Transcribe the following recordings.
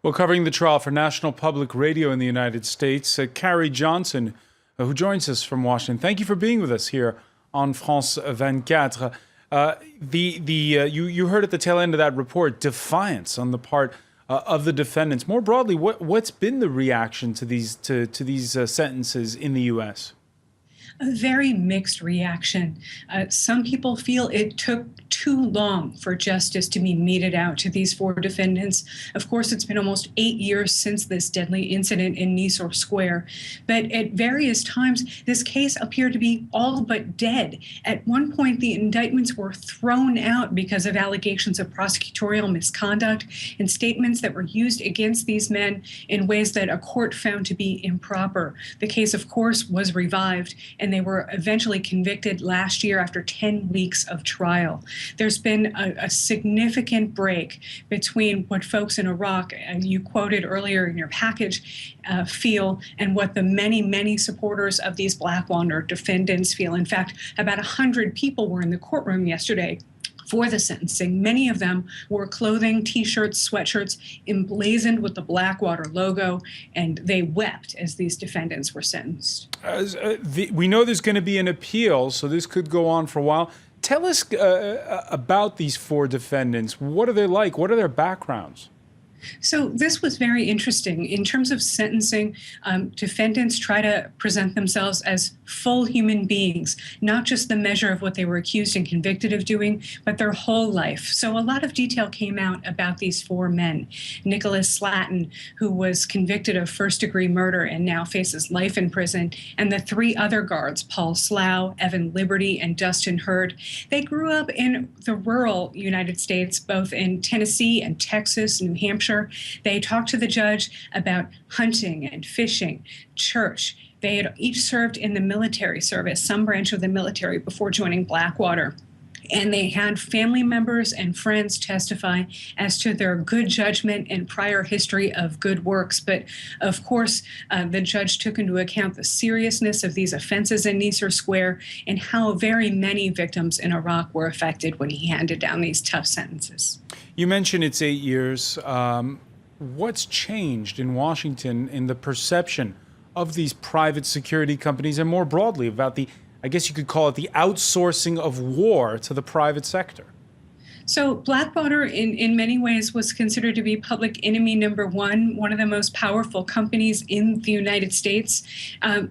Well, covering the trial for National Public Radio in the United States, Carrie Johnson, who joins us from Washington. Thank you for being with us here on France 24. You heard at the tail end of that report defiance on the part of the defendants. More broadly, what's been the reaction to these sentences in the U.S.? A very mixed reaction. Some people feel it took too long for justice to be meted out to these four defendants. Of course, it's been almost 8 years since this deadly incident in Nisour Square. But at various times, this case appeared to be all but dead. At one point, the indictments were thrown out because of allegations of prosecutorial misconduct and statements that were used against these men in ways that a court found to be improper. The case, of course, was revived, and they were eventually convicted last year after 10 weeks of trial. There's been a significant break between what folks in Iraq, and you quoted earlier in your package, feel and what the many, many supporters of these Blackwater defendants feel. In fact, about 100 people were in the courtroom yesterday for the sentencing. Many of them wore clothing, T-shirts, sweatshirts emblazoned with the Blackwater logo, and they wept as these defendants were sentenced. We know there's going to be an appeal, so this could go on for a while. Tell us about these four defendants. What are they like? What are their backgrounds? So this was very interesting. In terms of sentencing, defendants try to present themselves as full human beings, not just the measure of what they were accused and convicted of doing, but their whole life. So a lot of detail came out about these four men. Nicholas Slatton, who was convicted of first-degree murder and now faces life in prison, and the three other guards, Paul Slough, Evan Liberty, and Dustin Hurd. They grew up in the rural United States, both in Tennessee and Texas, New Hampshire. They talked to the judge about hunting and fishing, church. They had each served in the military service, some branch of the military, before joining Blackwater. And they had family members and friends testify as to their good judgment and prior history of good works. But of course, the judge took into account the seriousness of these offenses in Nisour Square and how very many victims in Iraq were affected when he handed down these tough sentences. You mentioned it's 8 years. What's changed in Washington in the perception of these private security companies and more broadly about I guess you could call it the outsourcing of war to the private sector? So Blackwater, in many ways, was considered to be public enemy number one of the most powerful companies in the United States.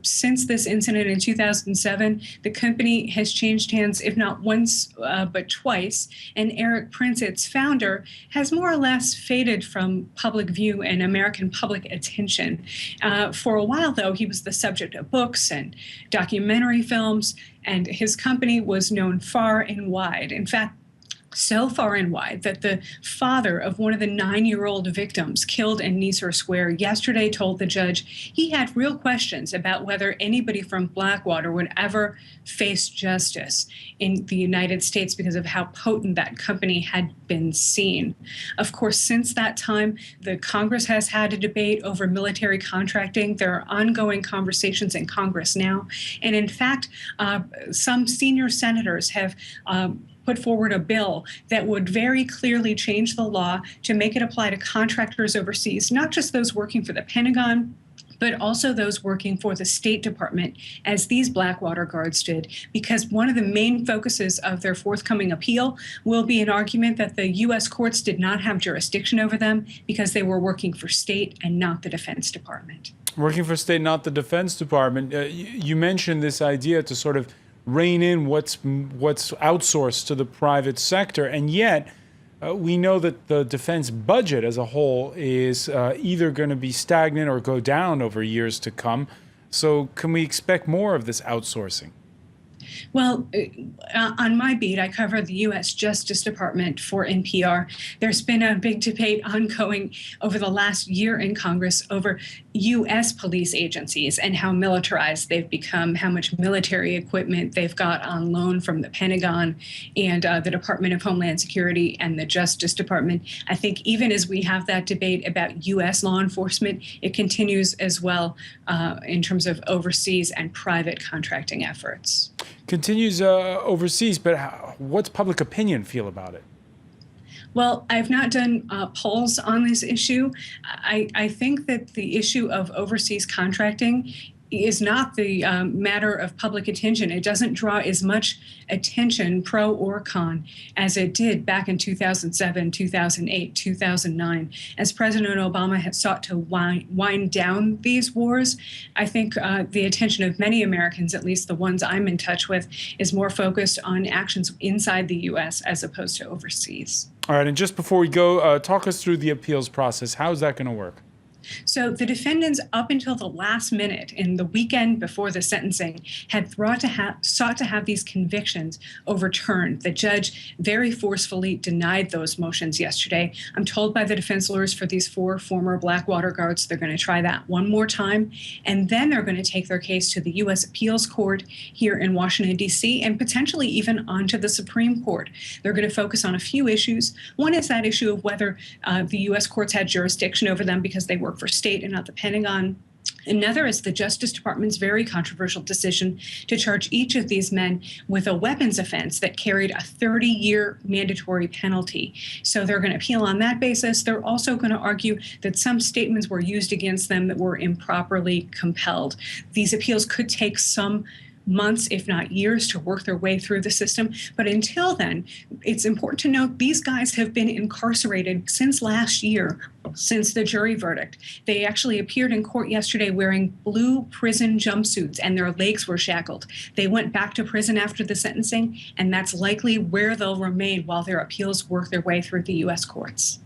Since this incident in 2007, the company has changed hands, if not once, but twice. And Eric Prince, its founder, has more or less faded from public view and American public attention. For a while, though, he was the subject of books and documentary films, and his company was known far and wide. In fact, so far and wide that the father of one of the 9-year-old victims killed in Nisour Square yesterday told the judge he had real questions about whether anybody from Blackwater would ever face justice in the United States because of how potent that company had been seen. Of course, since that time, the Congress has had a debate over military contracting. There are ongoing conversations in Congress now. And in fact, some senior senators have put forward a bill that would very clearly change the law to make it apply to contractors overseas, not just those working for the Pentagon, but also those working for the State Department, as these Blackwater guards did, because one of the main focuses of their forthcoming appeal will be an argument that the U.S. courts did not have jurisdiction over them because they were working for state and not the Defense Department. Working for state, not the Defense Department. You mentioned this idea to sort of rein in what's outsourced to the private sector, and yet we know that the defense budget as a whole is either going to be stagnant or go down over years to come. So can we expect more of this outsourcing? Well, on my beat, I cover the U.S. Justice Department for NPR. There's been a big debate ongoing over the last year in Congress over U.S. police agencies and how militarized they've become, how much military equipment they've got on loan from the Pentagon and the Department of Homeland Security and the Justice Department. I think even as we have that debate about U.S. law enforcement, it continues as well in terms of overseas and private contracting efforts. Continues overseas, but what's public opinion feel about it? Well, I've not done polls on this issue. I think that the issue of overseas contracting is not the matter of public attention. It doesn't draw as much attention, pro or con, as it did back in 2007, 2008, 2009. As President Obama had sought to wind down these wars, I think the attention of many Americans, at least the ones I'm in touch with, is more focused on actions inside the U.S. as opposed to overseas. All right, and just before we go, talk us through the appeals process. How is that going to work? So the defendants, up until the last minute in the weekend before the sentencing, had sought to have these convictions overturned. The judge very forcefully denied those motions yesterday. I'm told by the defense lawyers for these 4 former Blackwater guards they're going to try that one more time, and then they're going to take their case to the U.S. Appeals Court here in Washington, D.C., and potentially even onto the Supreme Court. They're going to focus on a few issues. One is that issue of whether the U.S. courts had jurisdiction over them because they work for state and not the Pentagon. Another is the Justice Department's very controversial decision to charge each of these men with a weapons offense that carried a 30-year mandatory penalty. So they're going to appeal on that basis. They're also going to argue that some statements were used against them that were improperly compelled. These appeals could take some months, if not years, to work their way through the system. But until then, it's important to note these guys have been incarcerated since last year, since the jury verdict. They actually appeared in court yesterday wearing blue prison jumpsuits and their legs were shackled. They went back to prison after the sentencing, and that's likely where they'll remain while their appeals work their way through the U.S. courts.